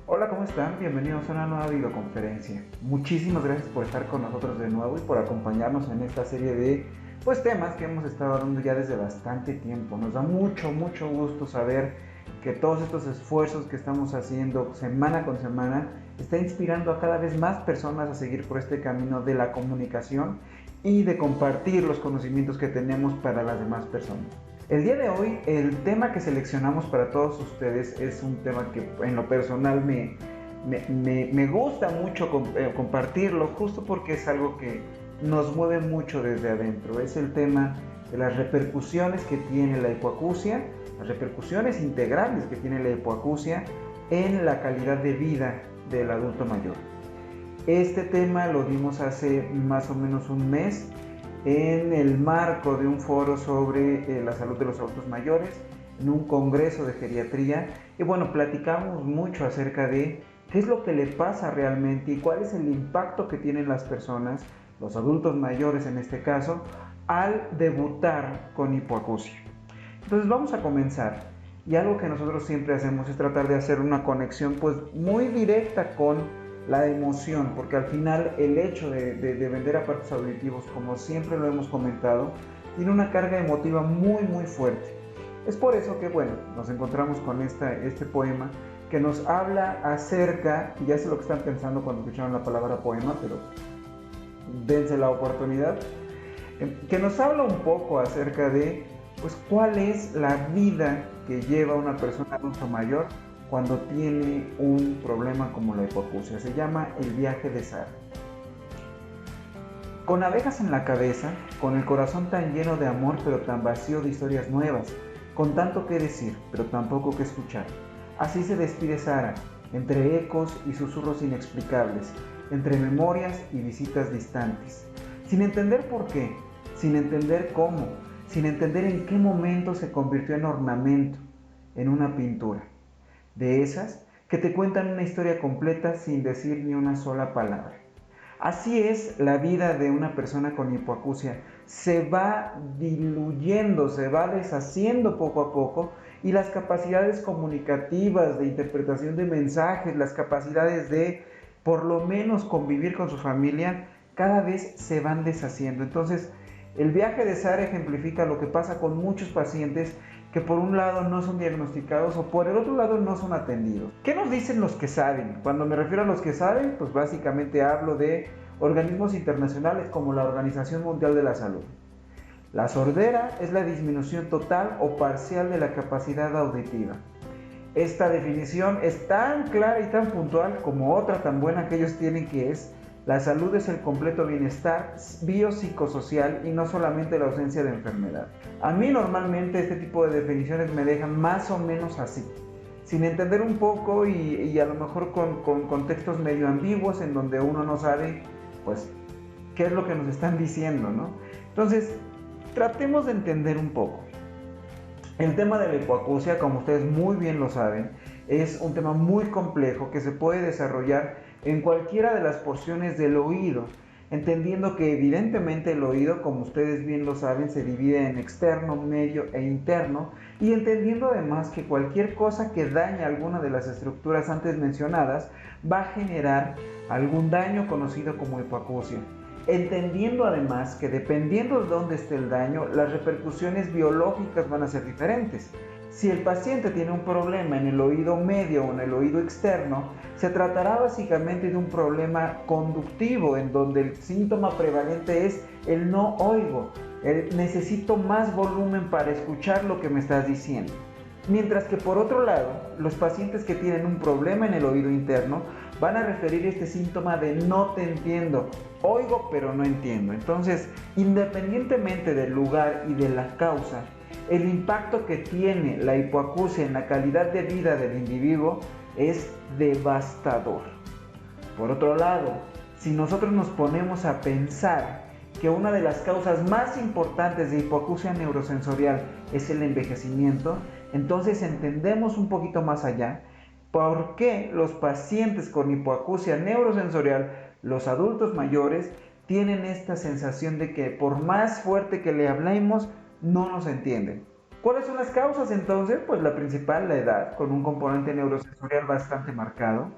Hola, ¿cómo están? Bienvenidos a una nueva videoconferencia. Muchísimas gracias por estar con nosotros de nuevo y por acompañarnos en esta serie de temas que hemos estado hablando ya desde bastante tiempo. Nos da mucho gusto saber que todos estos esfuerzos que estamos haciendo semana con semana está inspirando a cada vez más personas a seguir por este camino de la comunicación y de compartir los conocimientos que tenemos para las demás personas. El día de hoy, el tema que seleccionamos para todos ustedes es un tema que en lo personal me gusta mucho compartirlo, justo porque es algo que nos mueve mucho desde adentro. Es el tema de las repercusiones que tiene la hipoacusia, las repercusiones integrales que tiene la hipoacusia en la calidad de vida del adulto mayor. Este tema lo dimos hace más o menos un mes en el marco de un foro sobre la salud de los adultos mayores, en un congreso de geriatría, y bueno, platicamos mucho acerca de qué es lo que le pasa realmente y cuál es el impacto que tienen las personas, los adultos mayores en este caso, al debutar con hipoacusia. Entonces vamos a comenzar, y algo que nosotros siempre hacemos es tratar de hacer una conexión pues muy directa con la emoción, porque al final el hecho de vender aparatos auditivos, como siempre lo hemos comentado, tiene una carga emotiva muy fuerte. Es por eso que, bueno, nos encontramos con este poema que nos habla acerca, y ya sé lo que están pensando cuando escucharon la palabra poema, pero dense la oportunidad, que nos habla un poco acerca de, pues, cuál es la vida que lleva una persona adulto mayor cuando tiene un problema como la hipoacusia. Se llama El viaje de Sara. Con abejas en la cabeza, con el corazón tan lleno de amor pero tan vacío de historias nuevas, con tanto que decir pero tan poco que escuchar. Así se despide Sara, entre ecos y susurros inexplicables, entre memorias y visitas distantes, sin entender por qué, sin entender cómo, sin entender en qué momento se convirtió en ornamento, en una pintura. De esas que te cuentan una historia completa sin decir ni una sola palabra. Así es la vida de una persona con hipoacusia. Se va diluyendo, se va deshaciendo poco a poco, y las capacidades comunicativas, de interpretación de mensajes, las capacidades de por lo menos convivir con su familia, cada vez se van deshaciendo. Entonces, el viaje de Sara ejemplifica lo que pasa con muchos pacientes que por un lado no son diagnosticados o por el otro lado no son atendidos. ¿Qué nos dicen los que saben? Cuando me refiero a los que saben, pues básicamente hablo de organismos internacionales como la Organización Mundial de la Salud. La sordera es la disminución total o parcial de la capacidad auditiva. Esta definición es tan clara y tan puntual como otra tan buena que ellos tienen, que es: la salud es el completo bienestar biopsicosocial y no solamente la ausencia de enfermedad. A mí normalmente este tipo de definiciones me dejan más o menos así, sin entender un poco y a lo mejor con contextos medio ambiguos en donde uno no sabe pues qué es lo que nos están diciendo, ¿no? Entonces, tratemos de entender un poco. El tema de la hipoacusia, como ustedes muy bien lo saben, es un tema muy complejo que se puede desarrollar en cualquiera de las porciones del oído, entendiendo que evidentemente el oído, como ustedes bien lo saben, se divide en externo, medio e interno, y entendiendo además que cualquier cosa que dañe alguna de las estructuras antes mencionadas va a generar algún daño conocido como hipoacusia. Entendiendo además que dependiendo de dónde esté el daño, las repercusiones biológicas van a ser diferentes. Si el paciente tiene un problema en el oído medio o en el oído externo, se tratará básicamente de un problema conductivo, en donde el síntoma prevalente es el no oigo, el necesito más volumen para escuchar lo que me estás diciendo. Mientras que por otro lado, los pacientes que tienen un problema en el oído interno van a referir este síntoma de no te entiendo, oigo pero no entiendo. Entonces, independientemente del lugar y de la causa, el impacto que tiene la hipoacusia en la calidad de vida del individuo es devastador. Por otro lado, si nosotros nos ponemos a pensar que una de las causas más importantes de hipoacusia neurosensorial es el envejecimiento, entonces entendemos un poquito más allá por qué los pacientes con hipoacusia neurosensorial, los adultos mayores, tienen esta sensación de que por más fuerte que le hablemos, no nos entienden. ¿Cuáles son las causas entonces? Pues la principal, la edad, con un componente neurosensorial bastante marcado.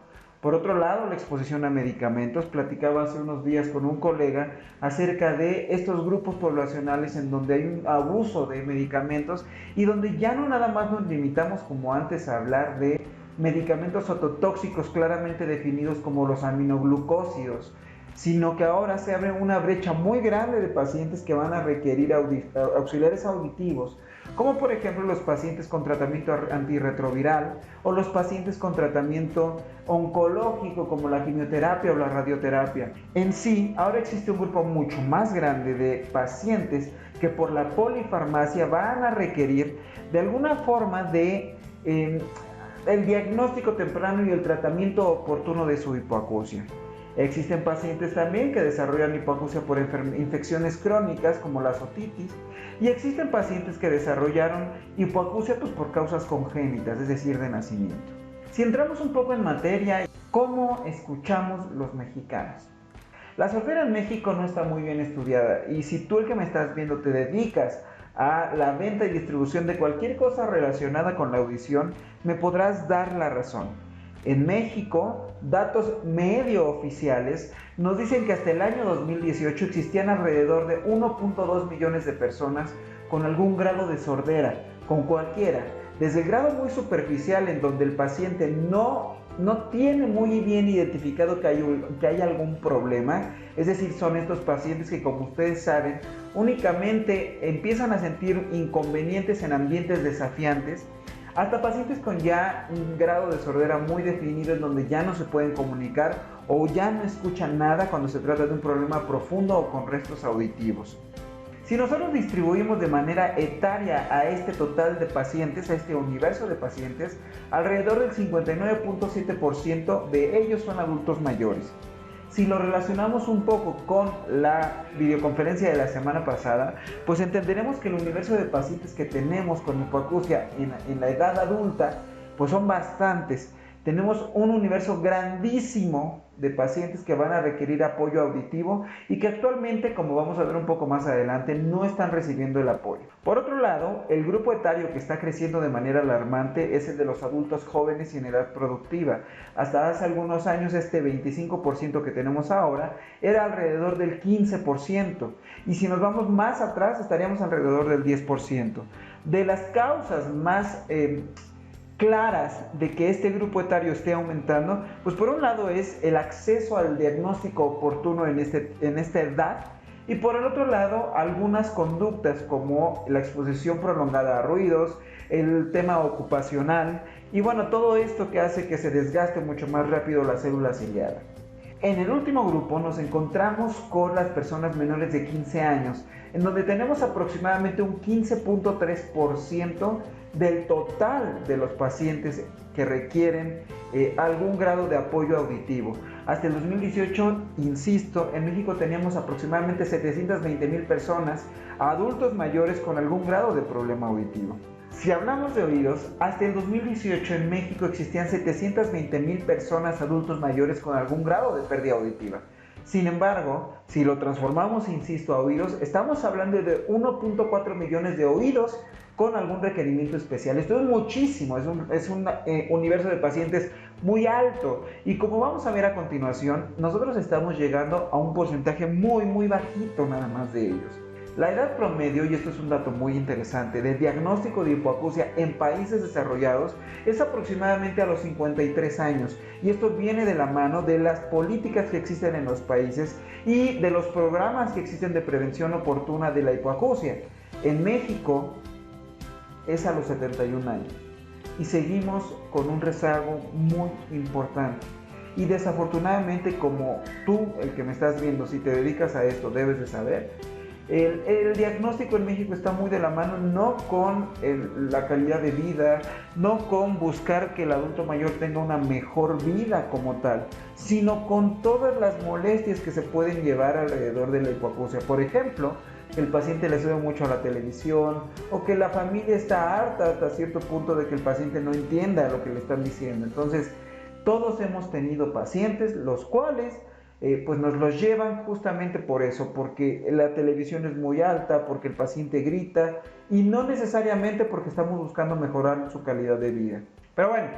Por otro lado, la exposición a medicamentos. Platicaba hace unos días con un colega acerca de estos grupos poblacionales en donde hay un abuso de medicamentos y donde ya no nada más nos limitamos como antes a hablar de medicamentos ototóxicos claramente definidos como los aminoglucósidos, sino que ahora se abre una brecha muy grande de pacientes que van a requerir auxiliares auditivos, como por ejemplo los pacientes con tratamiento antirretroviral o los pacientes con tratamiento oncológico como la quimioterapia o la radioterapia. En sí, ahora existe un grupo mucho más grande de pacientes que por la polifarmacia van a requerir de alguna forma de el diagnóstico temprano y el tratamiento oportuno de su hipoacusia. Existen pacientes también que desarrollan hipoacusia por infecciones crónicas como la otitis, y existen pacientes que desarrollaron hipoacusia por causas congénitas, es decir, de nacimiento. Si entramos un poco en materia, ¿cómo escuchamos los mexicanos? La sordera en México no está muy bien estudiada, y si tú, el que me estás viendo, te dedicas a la venta y distribución de cualquier cosa relacionada con la audición, me podrás dar la razón. En México, datos medio oficiales nos dicen que hasta el año 2018 existían alrededor de 1.2 millones de personas con algún grado de sordera, con cualquiera, desde el grado muy superficial en donde el paciente no tiene muy bien identificado que hay algún problema, es decir, son estos pacientes que, como ustedes saben, únicamente empiezan a sentir inconvenientes en ambientes desafiantes, hasta pacientes con ya un grado de sordera muy definido en donde ya no se pueden comunicar o ya no escuchan nada cuando se trata de un problema profundo o con restos auditivos. Si nosotros distribuimos de manera etaria a este total de pacientes, a este universo de pacientes, alrededor del 59.7% de ellos son adultos mayores. Si lo relacionamos un poco con la videoconferencia de la semana pasada, pues entenderemos que el universo de pacientes que tenemos con hipoacusia en la edad adulta, pues son bastantes. Tenemos un universo grandísimo de pacientes que van a requerir apoyo auditivo y que actualmente, como vamos a ver un poco más adelante, no están recibiendo el apoyo. Por otro lado, el grupo etario que está creciendo de manera alarmante es el de los adultos jóvenes y en edad productiva. Hasta hace algunos años este 25% que tenemos ahora era alrededor del 15%, y si nos vamos más atrás estaríamos alrededor del 10%. De las causas más claras de que este grupo etario esté aumentando, pues por un lado es el acceso al diagnóstico oportuno en esta edad, y por el otro lado algunas conductas como la exposición prolongada a ruidos, el tema ocupacional y bueno, todo esto que hace que se desgaste mucho más rápido la célula ciliada. En el último grupo nos encontramos con las personas menores de 15 años, en donde tenemos aproximadamente un 15.3% del total de los pacientes que requieren algún grado de apoyo auditivo. Hasta el 2018, insisto, en México teníamos aproximadamente 720,000 personas, adultos mayores con algún grado de problema auditivo. Si hablamos de oídos, hasta el 2018 en México existían 720,000 personas adultos mayores con algún grado de pérdida auditiva. Sin embargo, si lo transformamos, insisto, a oídos, estamos hablando de 1.4 millones de oídos con algún requerimiento especial. Esto es muchísimo, es un universo de pacientes muy alto. Y como vamos a ver a continuación, nosotros estamos llegando a un porcentaje muy bajito nada más de ellos. La edad promedio, y esto es un dato muy interesante, de diagnóstico de hipoacusia en países desarrollados es aproximadamente a los 53 años. Y esto viene de la mano de las políticas que existen en los países y de los programas que existen de prevención oportuna de la hipoacusia. En México es a los 71 años y seguimos con un rezago muy importante. Y desafortunadamente, como tú, el que me estás viendo, si te dedicas a esto, debes de saber, el diagnóstico en México está muy de la mano, no con la calidad de vida, no con buscar que el adulto mayor tenga una mejor vida como tal, sino con todas las molestias que se pueden llevar alrededor de la hipoacusia. Por ejemplo, que el paciente le sube mucho a la televisión, o que la familia está harta hasta cierto punto de que el paciente no entienda lo que le están diciendo. Entonces, todos hemos tenido pacientes los cuales pues nos los llevan justamente por eso, porque la televisión es muy alta, porque el paciente grita y no necesariamente porque estamos buscando mejorar su calidad de vida. Pero bueno,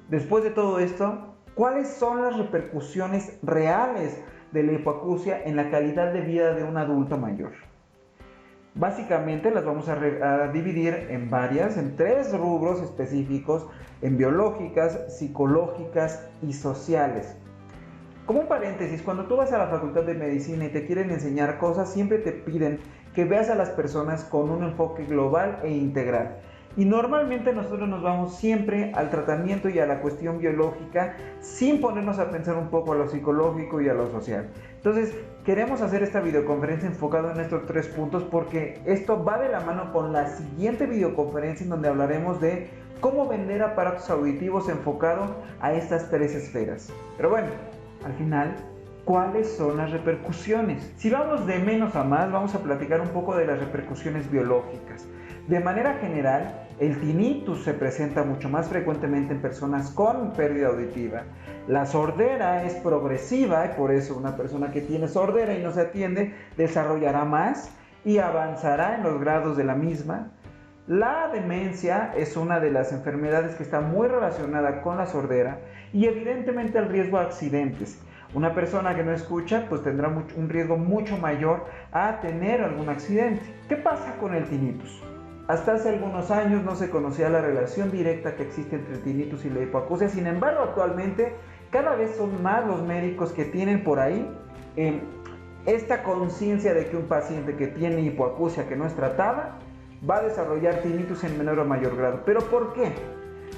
después de todo esto, ¿cuáles son las repercusiones reales de la hipoacusia en la calidad de vida de un adulto mayor? Básicamente las vamos a dividir en tres rubros específicos, en biológicas, psicológicas y sociales. Como un paréntesis, cuando tú vas a la facultad de medicina y te quieren enseñar cosas, siempre te piden que veas a las personas con un enfoque global e integral. Y normalmente nosotros nos vamos siempre al tratamiento y a la cuestión biológica sin ponernos a pensar un poco a lo psicológico y a lo social. Entonces, queremos hacer esta videoconferencia enfocada en estos tres puntos porque esto va de la mano con la siguiente videoconferencia en donde hablaremos de cómo vender aparatos auditivos enfocado a estas tres esferas. Pero bueno, al final, ¿cuáles son las repercusiones? Si vamos de menos a más, vamos a platicar un poco de las repercusiones biológicas. De manera general, el tinnitus se presenta mucho más frecuentemente en personas con pérdida auditiva. La sordera es progresiva y por eso una persona que tiene sordera y no se atiende desarrollará más y avanzará en los grados de la misma. La demencia es una de las enfermedades que está muy relacionada con la sordera y evidentemente el riesgo a accidentes. Una persona que no escucha pues tendrá un riesgo mucho mayor a tener algún accidente. ¿Qué pasa con el tinnitus? Hasta hace algunos años no se conocía la relación directa que existe entre el tinnitus y la hipoacusia. Sin embargo, actualmente cada vez son más los médicos que tienen por ahí esta conciencia de que un paciente que tiene hipoacusia que no es tratada va a desarrollar tinnitus en menor o mayor grado. ¿Pero por qué?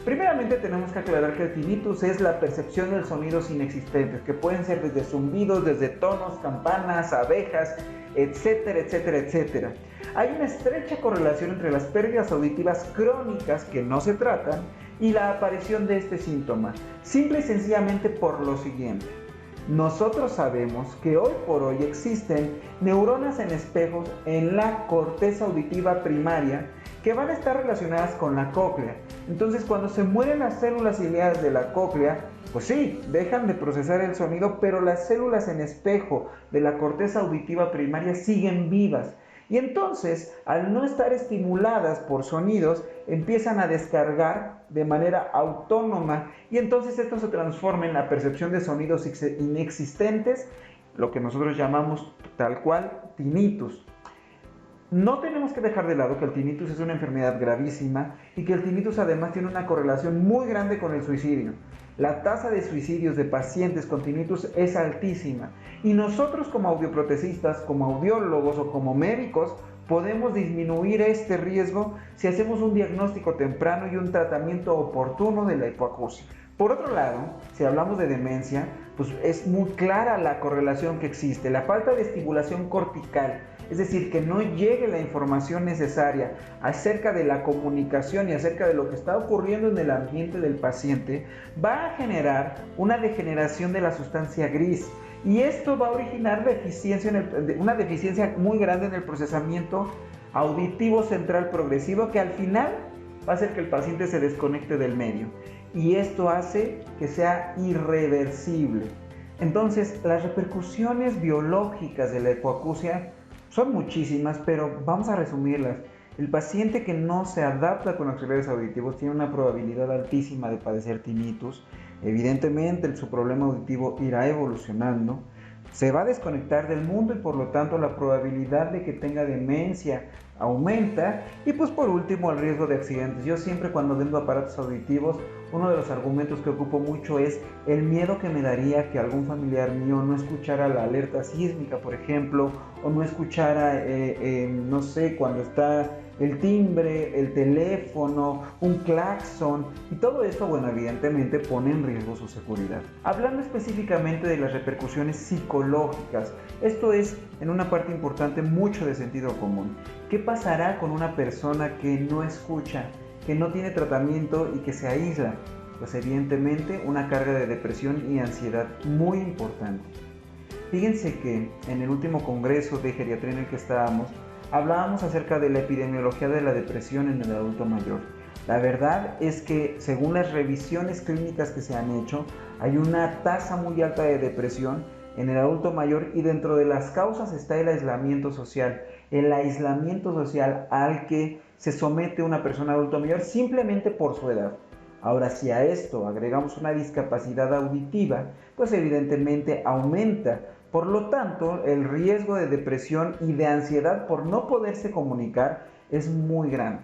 Primeramente tenemos que aclarar que el tinnitus es la percepción de sonidos inexistentes, que pueden ser desde zumbidos, desde tonos, campanas, abejas, etcétera, etcétera, etcétera. Hay una estrecha correlación entre las pérdidas auditivas crónicas que no se tratan y la aparición de este síntoma, simple y sencillamente por lo siguiente. Nosotros sabemos que hoy por hoy existen neuronas en espejos en la corteza auditiva primaria que van a estar relacionadas con la cóclea. Entonces, cuando se mueren las células ciliadas de la cóclea, pues sí, dejan de procesar el sonido, pero las células en espejo de la corteza auditiva primaria siguen vivas. Y entonces, al no estar estimuladas por sonidos, empiezan a descargar de manera autónoma y entonces esto se transforma en la percepción de sonidos inexistentes, lo que nosotros llamamos tal cual tinnitus. No tenemos que dejar de lado que el tinnitus es una enfermedad gravísima y que el tinnitus además tiene una correlación muy grande con el suicidio. La tasa de suicidios de pacientes con tinnitus es altísima y nosotros como audioprotecistas, como audiólogos o como médicos podemos disminuir este riesgo si hacemos un diagnóstico temprano y un tratamiento oportuno de la hipoacusia. Por otro lado, si hablamos de demencia, pues es muy clara la correlación que existe. La falta de estimulación cortical, es decir, que no llegue la información necesaria acerca de la comunicación y acerca de lo que está ocurriendo en el ambiente del paciente, va a generar una degeneración de la sustancia gris. Y esto va a originar una deficiencia muy grande en el procesamiento auditivo central progresivo que al final va a hacer que el paciente se desconecte del medio. Y esto hace que sea irreversible. Entonces, las repercusiones biológicas de la hipoacusia son muchísimas, pero vamos a resumirlas. El paciente que no se adapta con auxiliares auditivos tiene una probabilidad altísima de padecer tinnitus. Evidentemente, su problema auditivo irá evolucionando, se va a desconectar del mundo y por lo tanto la probabilidad de que tenga demencia aumenta. Y pues por último, el riesgo de accidentes. Yo siempre cuando vendo aparatos auditivos, uno de los argumentos que ocupo mucho es el miedo que me daría que algún familiar mío no escuchara la alerta sísmica, por ejemplo, o no escuchara, no sé, cuando está el timbre, el teléfono, un claxon, y todo esto, bueno, evidentemente pone en riesgo su seguridad. Hablando específicamente de las repercusiones psicológicas, esto es, en una parte importante, mucho de sentido común. ¿Qué pasará con una persona que no escucha, que no tiene tratamiento y que se aísla? Pues evidentemente una carga de depresión y ansiedad muy importante. Fíjense que en el último congreso de geriatría en el que estábamos, hablábamos acerca de la epidemiología de la depresión en el adulto mayor. La verdad es que según las revisiones clínicas que se han hecho, hay una tasa muy alta de depresión en el adulto mayor, y dentro de las causas está el aislamiento social al que se somete una persona adulto mayor simplemente por su edad. Ahora, si a esto agregamos una discapacidad auditiva, pues evidentemente aumenta. Por lo tanto, el riesgo de depresión y de ansiedad por no poderse comunicar es muy grande.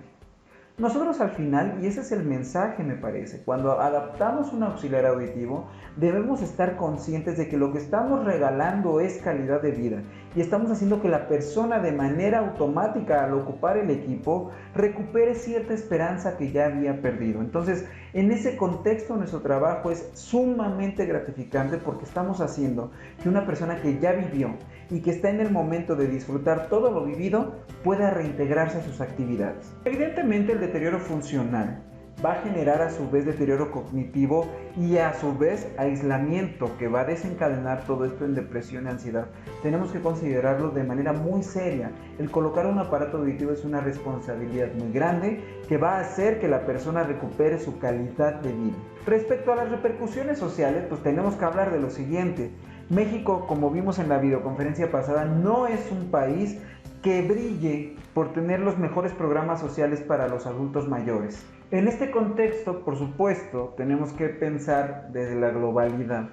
Nosotros al final, y ese es el mensaje me parece, cuando adaptamos un auxiliar auditivo, debemos estar conscientes de que lo que estamos regalando es calidad de vida y estamos haciendo que la persona de manera automática, al ocupar el equipo, recupere cierta esperanza que ya había perdido. Entonces, en ese contexto nuestro trabajo es sumamente gratificante porque estamos haciendo que una persona que ya vivió y que está en el momento de disfrutar todo lo vivido pueda reintegrarse a sus actividades. Evidentemente, el deterioro funcional va a generar a su vez deterioro cognitivo y a su vez aislamiento, que va a desencadenar todo esto en depresión y ansiedad. Tenemos que considerarlo de manera muy seria. El colocar un aparato auditivo es una responsabilidad muy grande que va a hacer que la persona recupere su calidad de vida. Respecto a las repercusiones sociales, pues tenemos que hablar de lo siguiente. México, como vimos en la videoconferencia pasada, no es un país que brille por tener los mejores programas sociales para los adultos mayores. En este contexto, por supuesto, tenemos que pensar desde la globalidad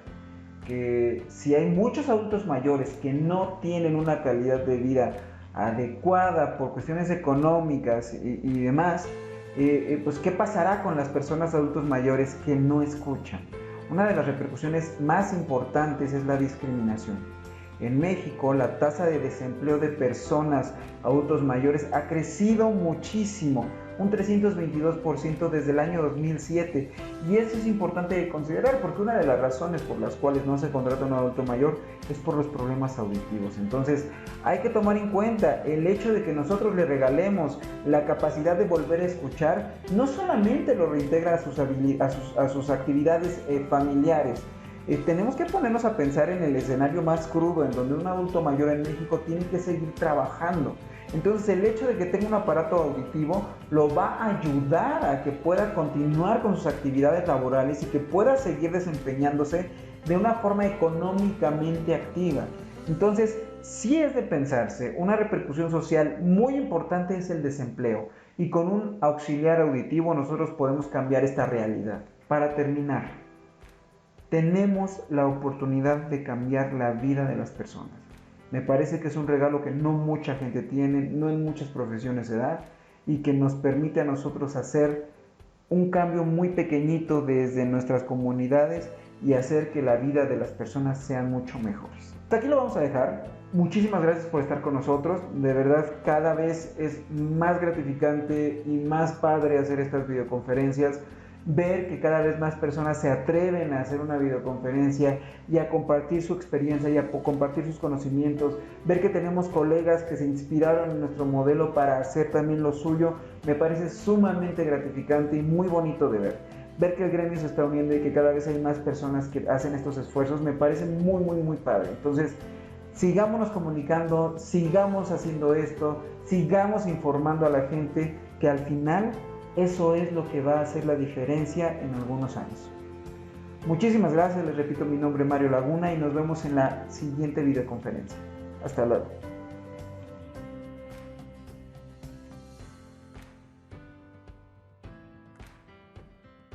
que si hay muchos adultos mayores que no tienen una calidad de vida adecuada por cuestiones económicas y demás, pues ¿qué pasará con las personas adultos mayores que no escuchan? Una de las repercusiones más importantes es la discriminación. En México, la tasa de desempleo de personas adultos mayores ha crecido muchísimo, un 322% desde el año 2007, y eso es importante de considerar porque una de las razones por las cuales no se contrata un adulto mayor es por los problemas auditivos. Entonces hay que tomar en cuenta el hecho de que nosotros le regalemos la capacidad de volver a escuchar, no solamente lo reintegra a sus actividades familiares. Tenemos que ponernos a pensar en el escenario más crudo, en donde un adulto mayor en México tiene que seguir trabajando. Entonces el hecho de que tenga un aparato auditivo lo va a ayudar a que pueda continuar con sus actividades laborales y que pueda seguir desempeñándose de una forma económicamente activa. Entonces, sí es de pensarse, una repercusión social muy importante es el desempleo, y con un auxiliar auditivo nosotros podemos cambiar esta realidad. Para terminar, tenemos la oportunidad de cambiar la vida de las personas. Me parece que es un regalo que no mucha gente tiene, no en muchas profesiones se da, y que nos permite a nosotros hacer un cambio muy pequeñito desde nuestras comunidades y hacer que la vida de las personas sean mucho mejores. Hasta aquí lo vamos a dejar. Muchísimas gracias por estar con nosotros. De verdad, cada vez es más gratificante y más padre hacer estas videoconferencias. Ver que cada vez más personas se atreven a hacer una videoconferencia y a compartir su experiencia y a compartir sus conocimientos, ver que tenemos colegas que se inspiraron en nuestro modelo para hacer también lo suyo, me parece sumamente gratificante y muy bonito de ver que el gremio se está uniendo y que cada vez hay más personas que hacen estos esfuerzos, me parece muy padre. Entonces, sigámonos comunicando, sigamos haciendo esto, sigamos informando a la gente, que al final eso es lo que va a hacer la diferencia en algunos años. Muchísimas gracias, les repito, mi nombre es Mario Laguna y nos vemos en la siguiente videoconferencia. Hasta luego.